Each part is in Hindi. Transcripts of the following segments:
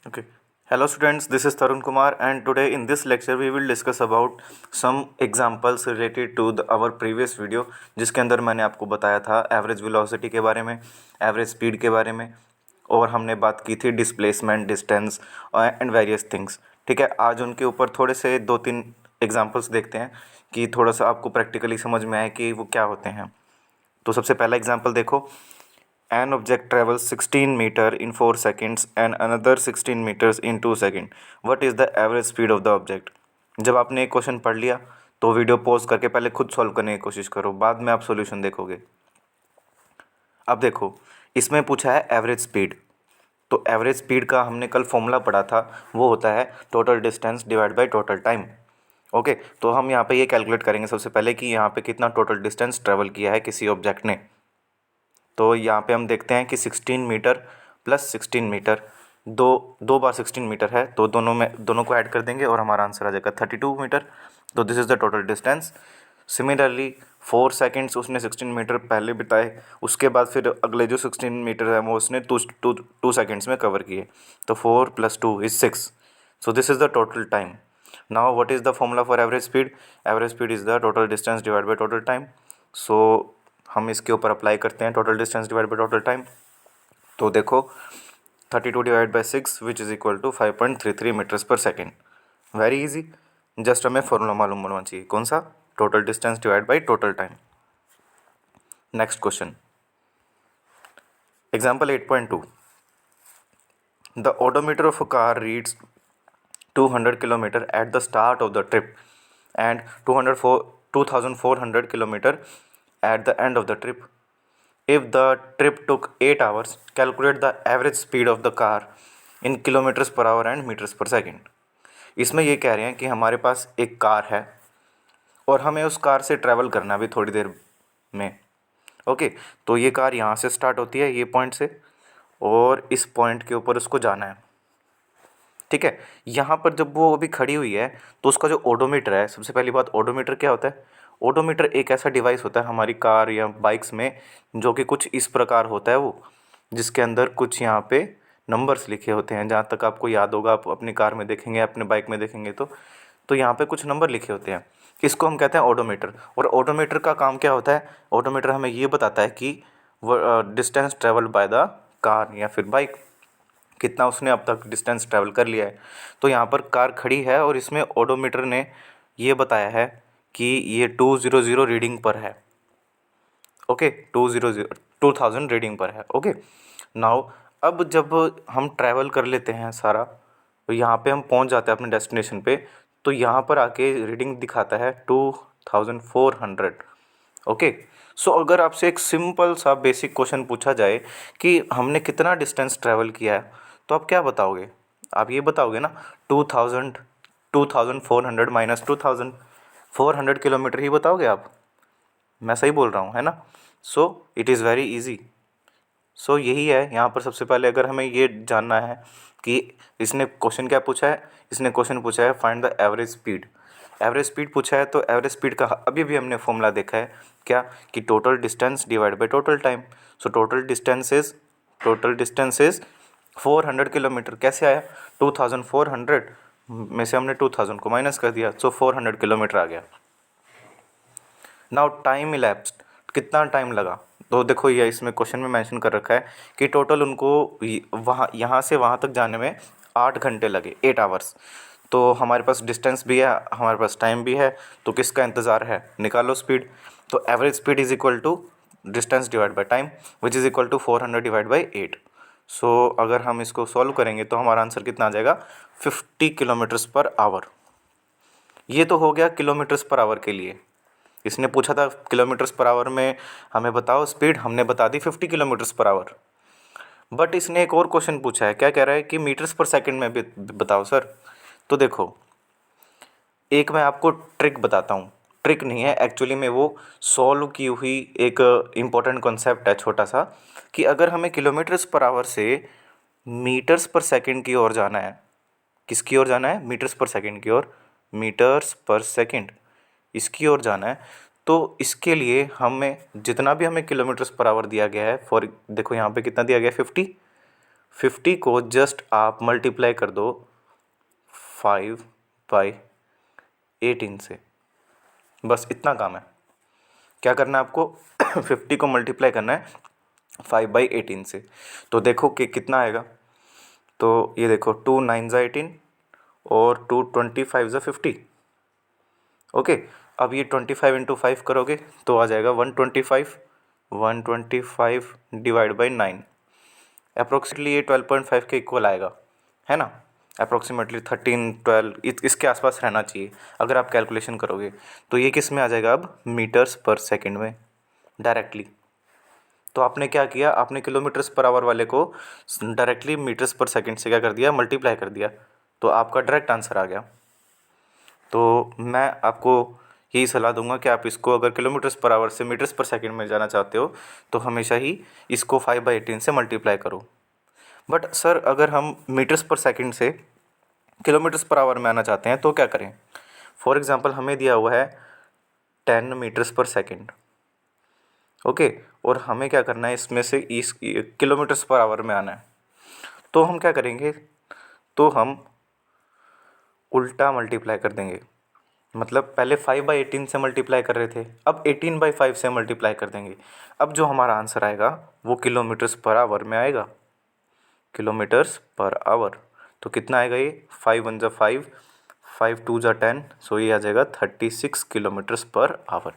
Okay. Hello students, this is Tarun Kumar and today in this lecture we will discuss about some examples related to our previous video जिसके अंदर मैंने आपको बताया था एवरेज वेलोसिटी के बारे में, एवरेज स्पीड के बारे में और हमने बात की थी displacement, distance and various things. ठीक है, आज उनके ऊपर थोड़े से 2-3 एग्जांपल्स देखते हैं कि थोड़ा सा आपको प्रैक्टिकली समझ में आए कि वो क्या होते हैं। तो सबसे पहला एग्जांपल देखो, an object travels 16 meter in 4 seconds and another 16 meters in 2 seconds. What is the average speed of the object? जब आपने एक क्वेश्चन पढ़ लिया तो वीडियो पॉज करके पहले खुद सॉल्व करने की कोशिश करो, बाद में आप सॉल्यूशन देखोगे। अब देखो, इसमें पूछा है एवरेज स्पीड। तो एवरेज स्पीड का हमने कल फॉर्मूला पढ़ा था, वो होता है total distance divide by total time. Okay, तो हम यहाँ पे ये कैलकुलेट करेंगे सबसे पहले कि यहाँ पे कितना टोटल डिस्टेंस ट्रेवल किया है किसी ऑब्जेक्ट ने। तो यहाँ पे हम देखते हैं कि 16 मीटर प्लस 16 मीटर दो बार 16 मीटर है, तो दोनों को ऐड कर देंगे और हमारा आंसर आ जाएगा 32 मीटर। तो this is the total distance. Similarly 4 seconds उसने 16 मीटर पहले बिताए, उसके बाद फिर अगले जो 16 मीटर है वो उसने टू सेकेंड्स में कवर किए। तो 4 + 2 = 6। So this is the total time. Now what is the formula for average speed? Average speed is the total distance divide by total time. So हम इसके ऊपर अप्लाई करते हैं total distance divide by total time. तो देखो 32 divide by 6 which is equal to 5.33 metres per second. Very easy, just हमें फॉर्मूला मालूम होना चाहिए। कौन सा? Total distance divide by total time. Next question, example 8.2। The odometer of a car reads 200 kilometre at the start of the trip and 2400 kilometre at the end of the trip. If the trip took 8 hours, calculate the average speed of the car in kilometers per hour and meters per second. इसमें ये कह रहे हैं कि हमारे पास एक कार है और हमें उस कार से ट्रैवल करना भी थोड़ी देर में। ओके, तो ये कार यहाँ से स्टार्ट होती है, ये पॉइंट से, और इस पॉइंट के ऊपर उसको जाना है। ठीक है, यहाँ पर जब वो अभी खड़ी हुई है तो उसका जो ओडोमीटर है, सबसे पहली बात ओडोमीटर क्या होता है? ओडोमीटर एक ऐसा डिवाइस होता है हमारी कार या बाइक्स में जो कि कुछ इस प्रकार होता है, वो जिसके अंदर कुछ यहाँ पे नंबर्स लिखे होते हैं। जहाँ तक आपको याद होगा, आप अपनी कार में देखेंगे, अपने बाइक में देखेंगे तो यहाँ पे कुछ नंबर लिखे होते हैं। इसको हम कहते हैं ओडोमीटर। और ओडोमीटर का काम क्या होता है? ओडोमीटर हमें ये बताता है कि distance travelled by the car या फिर बाइक, कितना उसने अब तक डिस्टेंस ट्रैवल कर लिया है। तो यहाँ पर कार खड़ी है और इसमें ओडोमीटर ने ये बताया है कि ये 200 रीडिंग पर है। ओके, 2000 रीडिंग पर है। ओके, नाउ अब जब हम ट्रैवल कर लेते हैं सारा, तो यहाँ पे हम पहुँच जाते हैं अपने डेस्टिनेशन पे, तो यहाँ पर आके रीडिंग दिखाता है 2400। ओके, सो अगर आपसे एक सिंपल सा बेसिक क्वेश्चन पूछा जाए कि हमने कितना डिस्टेंस ट्रैवल किया है, तो आप क्या बताओगे? आप ये बताओगे ना, 2400 माइनस 2400 किलोमीटर ही बताओगे आप। मैं सही बोल रहा हूँ, है ना? So it is very easy. So यही है यहाँ पर। सबसे पहले अगर हमें ये जानना है कि इसने क्वेश्चन क्या पूछा है, इसने क्वेश्चन पूछा है find the average speed. Average speed पूछा है, तो एवरेज स्पीड का अभी भी हमने फॉर्मूला देखा है क्या, कि total distance divide by total time. So total distance is 400 kilometre. कैसे आया? 2400 में से हमने 2000 को माइनस कर दिया, सो 400 किलोमीटर आ गया। नाउ टाइम इलैप्स्ड, कितना टाइम लगा? तो देखो ये इसमें क्वेश्चन में मेंशन कर रखा है कि टोटल उनको वहाँ यहाँ से वहाँ तक जाने में 8 घंटे लगे, 8 आवर्स। तो हमारे पास डिस्टेंस भी है, हमारे पास टाइम भी है, तो किसका इंतज़ार है? निकालो स्पीड। तो average speed is equal to distance divide by time which is equal to 400 divide by 8। So अगर हम इसको सॉल्व करेंगे तो हमारा आंसर कितना आ जाएगा? 50 किलोमीटर्स पर आवर। ये तो हो गया किलोमीटर्स पर आवर के लिए। इसने पूछा था किलोमीटर्स पर आवर में हमें बताओ स्पीड, हमने बता दी 50 किलोमीटर्स पर आवर। बट इसने एक और क्वेश्चन पूछा है, क्या कह रहा है कि मीटर्स पर सेकंड में भी बताओ सर। तो देखो, एक मैं आपको ट्रिक बताता हूँ। ट्रिक नहीं है एक्चुअली में, वो सॉल्व की हुई एक इम्पोर्टेंट कॉन्सेप्ट है छोटा सा, कि अगर हमें किलोमीटर्स पर आवर से मीटर्स पर सेकंड की ओर जाना है, किसकी ओर जाना है? मीटर्स पर सेकंड की ओर, मीटर्स पर सेकंड इसकी ओर जाना है। तो इसके लिए हमें जितना भी हमें किलोमीटर्स पर आवर दिया गया है, फॉर देखो यहाँ पे कितना दिया गया है? 50। 50 को जस्ट आप मल्टीप्लाई कर दो 5/18 से, बस इतना काम है। क्या करना है आपको 50 को मल्टीप्लाई करना है 5/18 से। तो देखो कि कितना आएगा। तो ये देखो 2 9 ज़ा 18 और 2 25 ज़ा 50। ओके, अब ये 25 इंटू 5 करोगे तो आ जाएगा 125। 125 डिवाइड बाई 9, अप्रोक्सीमेटली ये 12.5 के इक्वल आएगा, है ना। अप्रोक्सीमेटली 13 12 इसके आसपास रहना चाहिए अगर आप कैलकुलेशन करोगे। तो ये किस में आ जाएगा अब, मीटर्स पर सेकंड में डायरेक्टली। तो आपने क्या किया, आपने किलोमीटर्स पर आवर वाले को डायरेक्टली मीटर्स पर सेकंड से क्या कर दिया, मल्टीप्लाई कर दिया। तो आपका डायरेक्ट आंसर आ गया। तो मैं आपको यही सलाह दूंगा कि आप इसको अगर किलोमीटर्स पर आवर से मीटर्स पर सेकंड में जाना चाहते हो तो हमेशा ही इसको 5/18 से मल्टीप्लाई करो। बट सर अगर हम मीटर्स पर सेकंड से किलोमीटर्स पर आवर में आना चाहते हैं तो क्या करें। फॉर एग्ज़ाम्पल हमें दिया हुआ है 10 मीटर्स पर सेकंड। ओके, और हमें क्या करना है, इसमें से इस किलोमीटर्स पर आवर में आना है। तो हम क्या करेंगे, तो हम उल्टा मल्टीप्लाई कर देंगे। मतलब पहले 5/18 से मल्टीप्लाई कर रहे थे, अब 18/5 से मल्टीप्लाई कर देंगे। अब जो हमारा आंसर आएगा वो किलोमीटर्स पर आवर में आएगा, किलोमीटर्स पर आवर। तो कितना आएगा ये, 5 1 ज़ा 5, 5 2 ज़ा 10, सो ये आ जाएगा 36 kilometres per hour.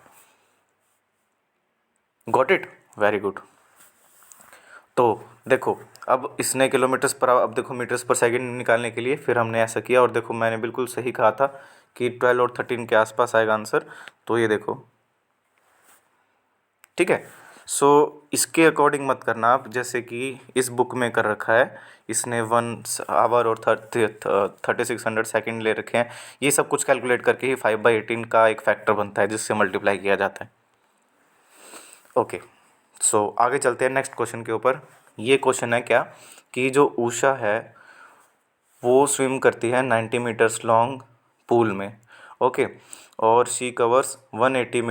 Got it, very good. तो देखो अब इसने किलोमीटर्स पर आवर, अब देखो मीटर्स पर सेकंड निकालने के लिए फिर हमने ऐसा किया, और देखो मैंने बिल्कुल सही कहा था कि 12 और 13 के आसपास आएगा आंसर। तो ये देखो, ठीक है। सो इसके अकॉर्डिंग मत करना आप, जैसे कि इस बुक में कर रखा है, इसने 1 आवर और 3600 सेकेंड ले रखे हैं। ये सब कुछ कैलकुलेट करके ही 5/18 का एक फैक्टर बनता है जिससे मल्टीप्लाई किया जाता है। ओके, सो आगे चलते हैं नेक्स्ट क्वेश्चन के ऊपर। ये क्वेश्चन है क्या, कि जो उषा है वो स्विम करती है 90 मीटर्स लॉन्ग पूल में। ओके, और she covers 180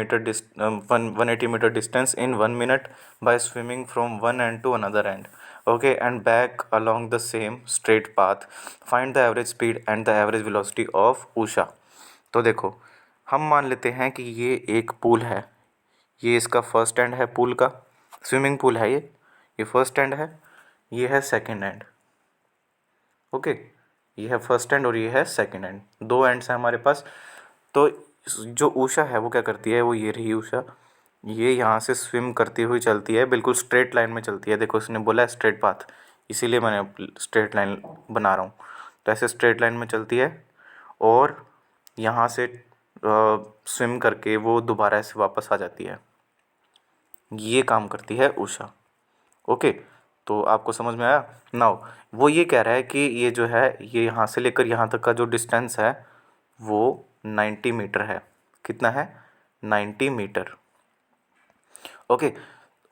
metre distance in 1 minute by swimming from one end to another end. Okay, and back along the same straight path. Find the average speed and the average velocity of Usha. तो देखो हम मान लेते हैं कि ये एक पूल है, ये इसका फर्स्ट एंड है पूल का, स्विमिंग पूल है ये फर्स्ट एंड है, ये है सेकंड एंड। ओके, ये है फर्स्ट एंड और ये है सेकंड एंड, दो एंड्स हैं हमारे पास। तो जो उषा है वो क्या करती है, वो ये रही उषा, ये यहाँ से स्विम करती हुई चलती है, बिल्कुल स्ट्रेट लाइन में चलती है। देखो इसने बोला है स्ट्रेट पाथ, इसीलिए मैंने स्ट्रेट लाइन बना रहा हूँ। तो ऐसे स्ट्रेट लाइन में चलती है और यहाँ से स्विम करके वो दोबारा ऐसे वापस आ जाती है। ये काम करती है उषा। ओके, तो आपको समझ में आया। नाउ वो ये कह रहा है कि ये जो है, ये यहाँ से लेकर यहाँ तक का जो डिस्टेंस है वो 90 मीटर है। कितना है, 90 मीटर। ओके,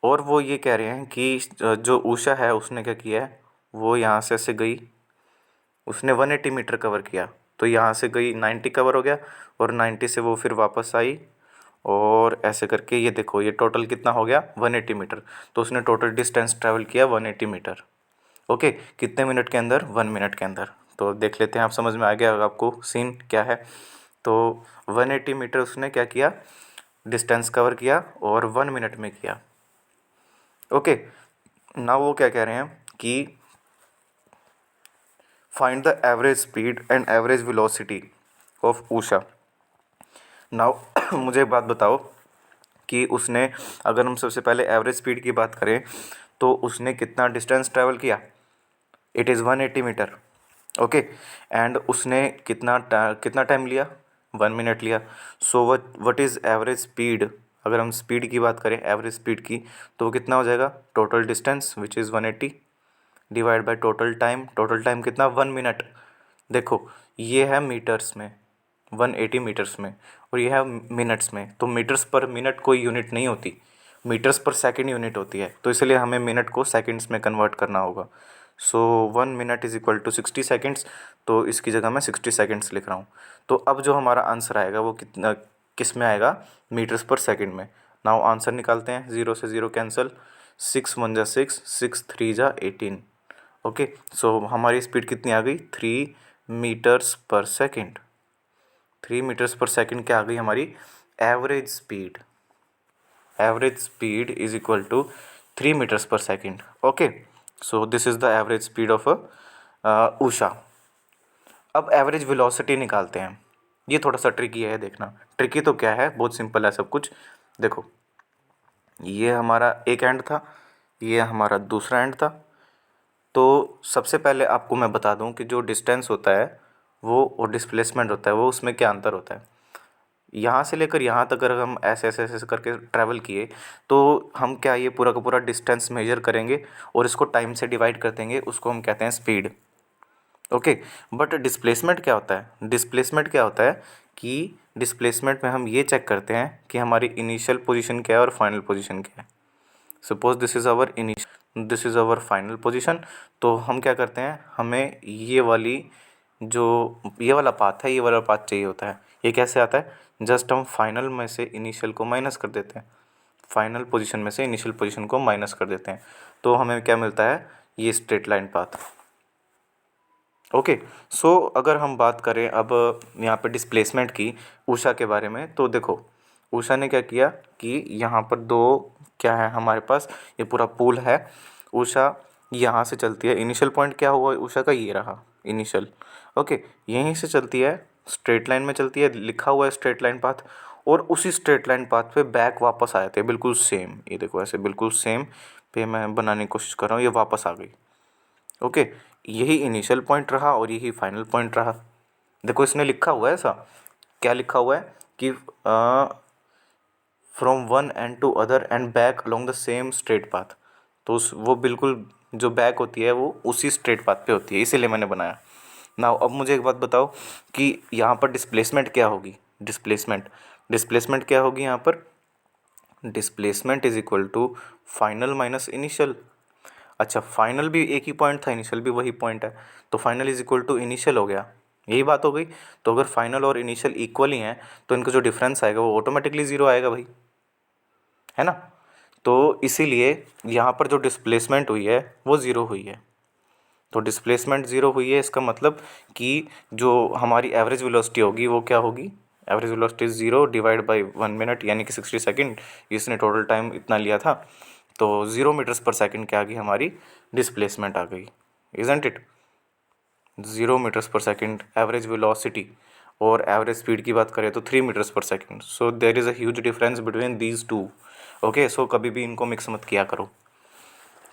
और वो ये कह रहे हैं कि जो उषा है उसने क्या किया है, वो यहाँ से ऐसे गई, उसने 180 मीटर कवर किया। तो यहाँ से गई 90 कवर हो गया, और 90 से वो फिर वापस आई, और ऐसे करके ये देखो ये टोटल कितना हो गया, 180 मीटर। तो उसने टोटल डिस्टेंस ट्रैवल किया 180 मीटर। ओके, कितने मिनट के अंदर, 1 मिनट के अंदर। तो देख लेते हैं, आप समझ में आ गया आपको सीन क्या है। तो 180 मीटर उसने क्या किया, डिस्टेंस कवर किया, और 1 मिनट में किया। ओके, ना वो क्या कह रहे हैं कि find the average speed and average velocity of Usha. Now मुझे एक बात बताओ कि उसने, अगर हम सबसे पहले एवरेज स्पीड की बात करें तो उसने कितना डिस्टेंस ट्रैवल किया, it is 180 metre. Okay, and उसने कितना टाइम लिया, 1 मिनट लिया। So what is average speed, अगर हम स्पीड की बात करें एवरेज स्पीड की, तो वो कितना हो जाएगा, total distance which is 180 divide by total time कितना, 1 मिनट। देखो ये है मीटर्स में, 180 मीटर्स में, और ये है मिनट्स में। तो मीटर्स पर मिनट कोई यूनिट नहीं होती, मीटर्स पर सेकंड यूनिट होती है। तो इसलिए हमें मिनट को सेकंड्स में कन्वर्ट करना होगा। So 1 minute is equal to 60 seconds. तो इसकी जगह मैं 60 सेकेंड्स लिख रहा हूँ। तो अब जो हमारा आंसर आएगा वो कितना, किस में आएगा, मीटर्स पर सेकंड में। नाउ आंसर निकालते हैं, 0 से 0 कैंसिल, 6 1 ज़ा 6, 6 3 ज़ा 18। ओके, सो हमारी स्पीड कितनी आ गई, 3 metres per second. 3 metres per second क्या आ गई हमारी average speed. Average speed is equal to 3 metres per second. Okay, so this is the average speed of Usha. अब एवरेज वेलोसिटी निकालते हैं। ये थोड़ा सा ट्रिकी है, देखना। ट्रिकी तो क्या है, बहुत सिंपल है सब कुछ। देखो, ये हमारा एक एंड था, ये हमारा दूसरा एंड था। तो सबसे पहले आपको मैं बता दूं कि जो डिस्टेंस होता है वो और डिस्प्लेसमेंट होता है वो, उसमें क्या अंतर होता है। यहाँ से लेकर यहाँ तक अगर हम ऐसे ऐसे ऐसे करके ट्रैवल किए तो हम क्या, ये पूरा का पूरा डिस्टेंस मेजर करेंगे और इसको टाइम से डिवाइड कर देंगे, उसको हम कहते हैं स्पीड। ओके, बट डिस्प्लेसमेंट क्या होता है, डिस्प्लेसमेंट क्या होता है कि डिस्प्लेसमेंट में हम ये चेक करते हैं कि हमारी इनिशियल पोजीशन क्या है और फाइनल पोजीशन क्या है। Suppose this is our final position. तो हम क्या करते हैं, हमें ये वाली जो ये वाला पाथ है, ये वाला पाथ चाहिए होता है। ये कैसे आता है, जस्ट हम फाइनल में से इनिशियल को माइनस कर देते हैं, फाइनल पोजीशन में से इनिशियल पोजीशन को माइनस कर देते हैं, तो हमें क्या मिलता है, ये स्ट्रेट लाइन पाथ। ओके, सो अगर हम बात करें अब यहाँ पे डिस्प्लेसमेंट की उषा के बारे में, तो देखो उषा ने क्या किया कि यहाँ पर दो क्या है हमारे पास, ये पूरा पूल है। उषा यहाँ से चलती है, इनिशियल पॉइंट क्या हुआ उषा का, ये रहा इनिशियल। ओके, यहीं से चलती है, स्ट्रेट लाइन में चलती है, लिखा हुआ है स्ट्रेट लाइन पाथ। और उसी स्ट्रेट लाइन पाथ पे बैक वापस आए थे, बिल्कुल सेम। ये देखो ऐसे बिल्कुल सेम पे मैं बनाने की कोशिश कर रहा हूँ, ये वापस आ गई। ओके, यही इनिशियल पॉइंट रहा और यही फाइनल पॉइंट रहा। देखो इसने लिखा हुआ है ऐसा, क्या लिखा हुआ है कि from one end to other end back along the same straight path. तो उस वो बिल्कुल जो बैक होती है वो उसी स्ट्रेट पाथ पे होती है, इसीलिए मैंने बनाया। नाउ अब मुझे एक बात बताओ कि यहाँ पर डिस्प्लेसमेंट क्या होगी, डिस्प्लेसमेंट क्या होगी यहाँ पर, displacement is equal to final minus initial. अच्छा, फाइनल भी एक ही पॉइंट था, इनिशियल भी वही पॉइंट है, तो final is equal to initial हो गया, यही बात हो गई। तो अगर फाइनल और इनिशियल इक्वल ही हैं तो इनका जो डिफरेंस आएगा वो ऑटोमेटिकली ज़ीरो आएगा भाई, है ना। तो इसीलिए यहाँ पर जो डिस्प्लेसमेंट हुई है वो ज़ीरो हुई है। तो डिस्प्लेसमेंट ज़ीरो हुई है, इसका मतलब कि जो हमारी एवरेज वेलोसिटी होगी वो क्या होगी, average velocity zero divide by 1 minute यानी कि 60 सेकेंड। इसने टोटल टाइम इतना लिया था, तो 0 मीटर्स पर सेकेंड क्या आ गई हमारी डिस्प्लेसमेंट आ गई, isn't it. 0 metres per second average velocity, और एवरेज स्पीड की बात करें तो 3 metres per second. So there is a huge difference between these two. Okay, so कभी भी इनको मिक्स मत किया करो,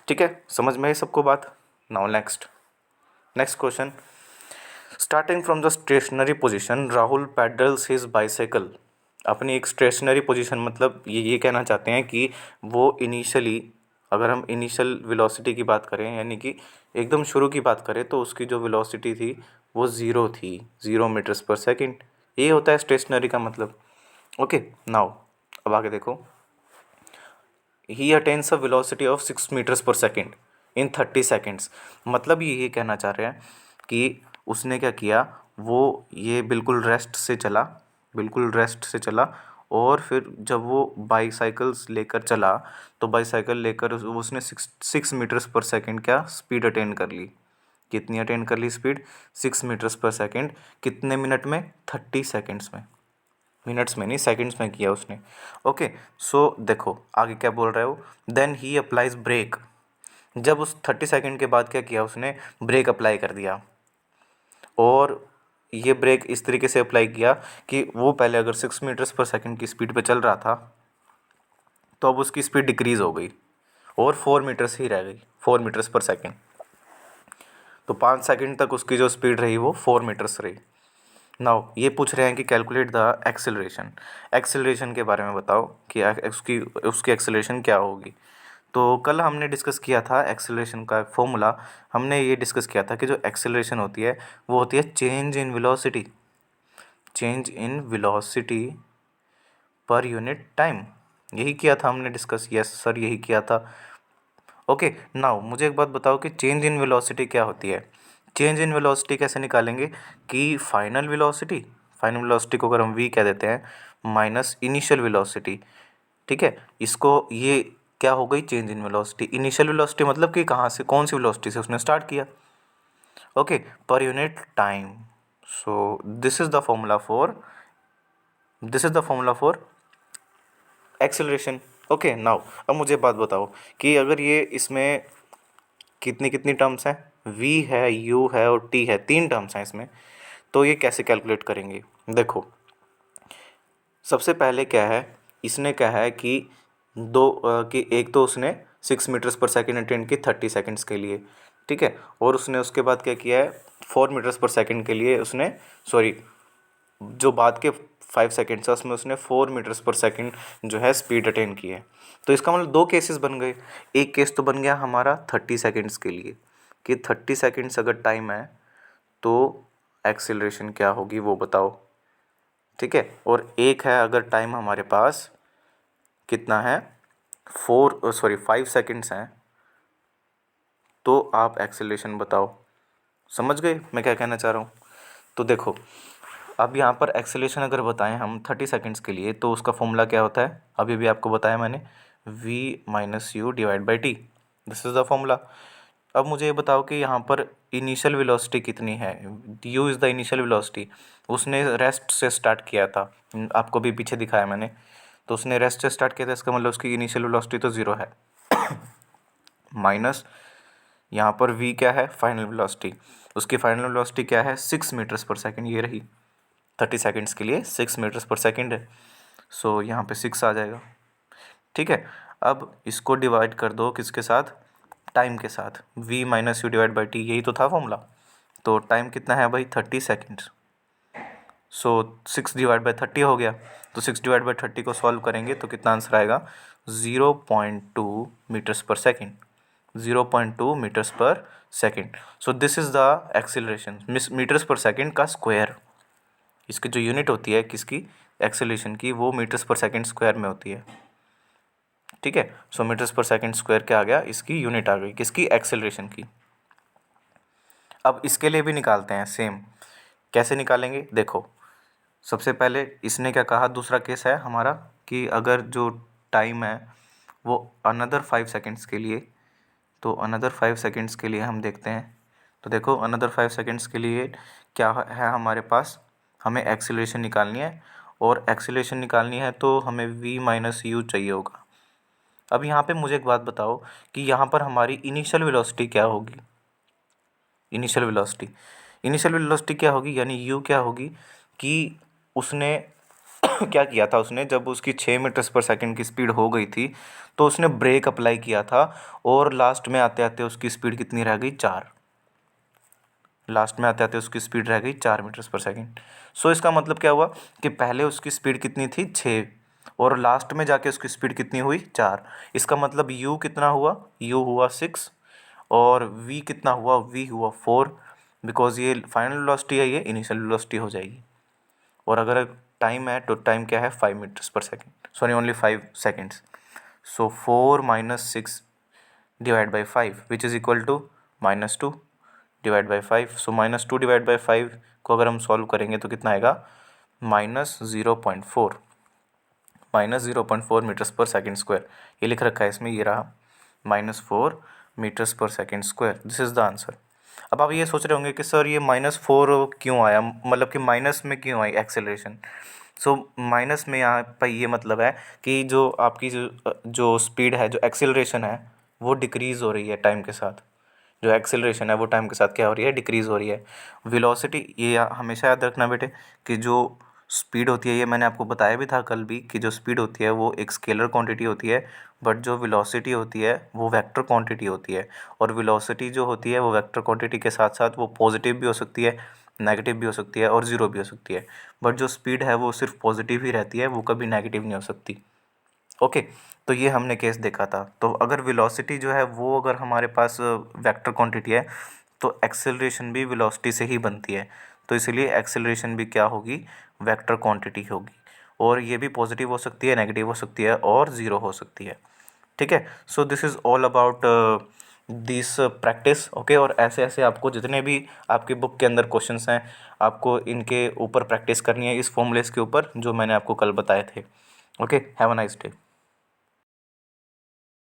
ठीक है, समझ में आई सबको बात। Now next question. Starting from the stationary position Rahul pedals his bicycle. अपनी एक स्टेशनरी पोजीशन मतलब ये कहना चाहते हैं कि वो इनिशियली, अगर हम इनिशियल वेलोसिटी की बात करें यानी कि एकदम शुरू की बात करें, तो उसकी जो वेलोसिटी थी वो ज़ीरो थी, 0 मीटर्स पर सेकेंड। ये होता है स्टेशनरी का मतलब। ओके, नाउ अब आगे देखो। He attains a velocity of 6 metres per second in 30 seconds. मतलब ये कहना चाह रहे हैं कि उसने क्या किया, वो ये बिल्कुल रेस्ट से चला, और फिर जब वो बाईसाइकिल्स लेकर चला तो बाईसाइकिल लेकर उसने 6 मीटर्स पर सेकेंड क्या स्पीड अटेन कर ली। कितनी अटेन कर ली स्पीड, 6 मीटर्स पर सेकेंड। कितने मिनट में, 30 सेकेंड्स में। मिनट्स में नहीं, सेकंड्स में किया उसने। ओके, सो देखो आगे क्या बोल रहा है वो, देन ही अप्लाइज ब्रेक। जब उस 30 सेकंड के बाद क्या किया उसने, ब्रेक अप्लाई कर दिया। और ये ब्रेक इस तरीके से अप्लाई किया कि वो पहले अगर 6 मीटर्स पर सेकंड की स्पीड पे चल रहा था तो अब उसकी स्पीड डिक्रीज़ हो गई और 4 मीटर्स ही रह गई, 4 मीटर्स पर सेकेंड। तो 5 सेकंड तक उसकी जो स्पीड रही वो 4 मीटर्स रही। नाउ ये पूछ रहे हैं कि कैलकुलेट द एक्सेलरेशन। एक्सेलरेशन के बारे में बताओ कि उसकी उसकी एक्सेलरेशन क्या होगी। तो कल हमने डिस्कस किया था एक्सेलरेशन का फॉर्मूला। हमने ये डिस्कस किया था कि जो एक्सेलरेशन होती है वो होती है change in velocity, change in velocity per unit time. यही किया था हमने डिस्कस, यस सर यही किया था। ओके, नाउ मुझे एक बात बताओ कि चेंज इन वेलोसिटी क्या होती है। चेंज इन वेलोसिटी कैसे निकालेंगे कि फाइनल वेलोसिटी को अगर हम वी कह देते हैं माइनस इनिशियल वेलोसिटी, ठीक है। इसको ये क्या हो गई, change in velocity. Initial velocity मतलब कि कहाँ से, कौन सी वेलोसिटी से उसने स्टार्ट किया, okay, per unit time. So this is the formula for acceleration. Okay, now अब मुझे बात बताओ कि अगर ये इसमें कितनी कितनी टर्म्स हैं, v है, u है और t है, 3 टर्म्स हैं इसमें, तो ये कैसे कैलकुलेट करेंगे। देखो सबसे पहले क्या है, इसने क्या है कि कि एक तो उसने 6 मीटर्स पर सेकेंड अटेंड की 30 सेकेंड्स के लिए, ठीक है, और उसने उसके बाद क्या किया है, 4 मीटर्स पर सेकेंड के लिए उसने, सॉरी, जो बाद के 5 सेकेंड्स है उसमें उसने 4 मीटर्स पर सेकेंड जो है स्पीड अटेन की है। तो इसका मतलब 2 केसेस बन गए। एक केस तो बन गया हमारा 30 सेकेंड्स के लिए कि 30 सेकेंड्स अगर टाइम है तो एक्सीलरेशन क्या होगी वो बताओ, ठीक है। और एक है अगर टाइम हमारे पास कितना है, 5 सेकेंड्स हैं, तो आप एक्सीलरेशन बताओ। समझ गए मैं क्या कहना चाह रहा हूँ। तो देखो अब यहाँ पर एक्सेलेरेशन अगर बताएं हम 30 सेकंड्स के लिए, तो उसका फॉर्मूला क्या होता है, अभी भी आपको बताया मैंने, v minus you divide by T, this is the formula. अब मुझे ये बताओ कि यहाँ पर इनिशियल वेलोसिटी कितनी है, u is the initial velocity. उसने रेस्ट से स्टार्ट किया था, आपको भी पीछे दिखाया मैंने, तो उसने रेस्ट से स्टार्ट किया था, इसका मतलब उसकी इनिशियल वेलोसिटी तो 0 है माइनस यहाँ पर v क्या है, फाइनल वेलोसिटी। उसकी फाइनल वेलोसिटी क्या है, 6 मीटर्स पर सेकेंड, ये रही। 30 सेकेंड्स के लिए 6 मीटर्स पर सेकेंड है, सो यहाँ पे 6 आ जाएगा, ठीक है। अब इसको डिवाइड कर दो किसके साथ, टाइम के साथ, v minus you divide by T, यही तो था फॉर्मूला। तो टाइम कितना है भाई, 30 सेकेंड्स, सो 6 डिवाइड बाई 30 हो गया। तो 6 डिवाइड बाई 30 को सॉल्व करेंगे तो कितना आंसर आएगा, 0.2 metres per second, 0.2 metres per second. So this is the acceleration, metres per second का स्क्वायर। इसकी जो यूनिट होती है किसकी, एक्सेलेरेशन की, वो मीटर्स पर सेकंड स्क्वायर में होती है, ठीक है। सो मीटर्स पर सेकंड स्क्वायर क्या आ गया, इसकी यूनिट आ गई किसकी, एक्सेलरेशन की। अब इसके लिए भी निकालते हैं सेम, कैसे निकालेंगे देखो। सबसे पहले इसने क्या कहा, दूसरा केस है हमारा कि अगर जो टाइम है वो अनदर 5 सेकेंड्स के लिए, तो अनदर 5 सेकेंड्स के लिए हम देखते हैं। तो देखो अनदर 5 सेकेंड्स के लिए क्या है हमारे पास, हमें एक्सीलरेशन निकालनी है, और एक्सीलरेशन निकालनी है तो हमें v माइनस यू चाहिए होगा। अब यहाँ पे मुझे एक बात बताओ कि यहाँ पर हमारी इनिशियल वेलोसिटी क्या होगी, इनिशियल वेलोसिटी क्या होगी, यानी u क्या होगी, कि उसने क्या किया था, उसने जब उसकी 6 मीटर्स पर सेकंड की स्पीड हो गई थी तो उसने ब्रेक अप्लाई किया था, और लास्ट में आते आते उसकी स्पीड कितनी रह गई, 4, लास्ट में आते आते उसकी स्पीड रह गई 4 मीटर्स पर सेकंड। सो इसका मतलब क्या हुआ कि पहले उसकी स्पीड कितनी थी, 6, और लास्ट में जाके उसकी स्पीड कितनी हुई, 4। इसका मतलब u कितना हुआ, u हुआ 6, और v कितना हुआ, v हुआ 4, बिकॉज ये फाइनल वेलोसिटी है, ये इनिशियल वेलोसिटी हो जाएगी। और अगर टाइम है तो टाइम क्या है, 5 metres per second, sorry only 5 seconds. So 4 minus 6 divide by 5 which is equal to -2 divide by 5। So -2 divide by 5 को अगर हम सॉल्व करेंगे तो कितना आएगा, -0.4, -0.4 मीटर्स पर सेकेंड स्क्वायर, ये लिख रखा है इसमें, ये रहा -4 metres per second square, this is the answer. अब आप ये सोच रहे होंगे कि सर ये -4 क्यों आया, मतलब कि माइनस में क्यों आई एक्सेलरेशन। सो माइनस में यहाँ पर ये मतलब है कि जो आपकी जो स्पीड है, जो एक्सेलरेशन है, वो डिक्रीज़ हो रही है टाइम के साथ। जो एक्सेलरेशन है वो टाइम के साथ क्या हो रही है, डिक्रीज़ हो रही है। वेलोसिटी, ये हमेशा याद रखना बेटे कि जो स्पीड होती है, ये मैंने आपको बताया भी था कल भी, कि जो स्पीड होती है वो एक स्केलर क्वांटिटी होती है, बट जो वेलोसिटी होती है वो वेक्टर क्वांटिटी होती है। और वेलोसिटी जो होती है वो वेक्टर क्वांटिटी के साथ साथ वो पॉजिटिव भी हो सकती है, नेगेटिव भी हो सकती है, और ज़ीरो भी हो सकती है। बट जो स्पीड है वो सिर्फ पॉजिटिव ही रहती है, वो कभी नेगेटिव नहीं हो सकती। ओके, तो ये हमने केस देखा था। तो अगर वेलोसिटी जो है वो अगर हमारे पास वेक्टर क्वांटिटी है, तो एक्सेलरेशन भी वेलोसिटी से ही बनती है, तो इसलिए एक्सेलरेशन भी क्या होगी, वेक्टर क्वांटिटी होगी। और ये भी पॉजिटिव हो सकती है, नेगेटिव हो सकती है, और ज़ीरो हो सकती है, ठीक है। सो this is all about this practice, okay. और ऐसे ऐसे आपको जितने भी आपकी बुक के अंदर क्वेश्चंस हैं, आपको इनके ऊपर प्रैक्टिस करनी है, इस फॉर्मूलेस के ऊपर जो मैंने आपको कल बताए थे। Okay, have a nice day.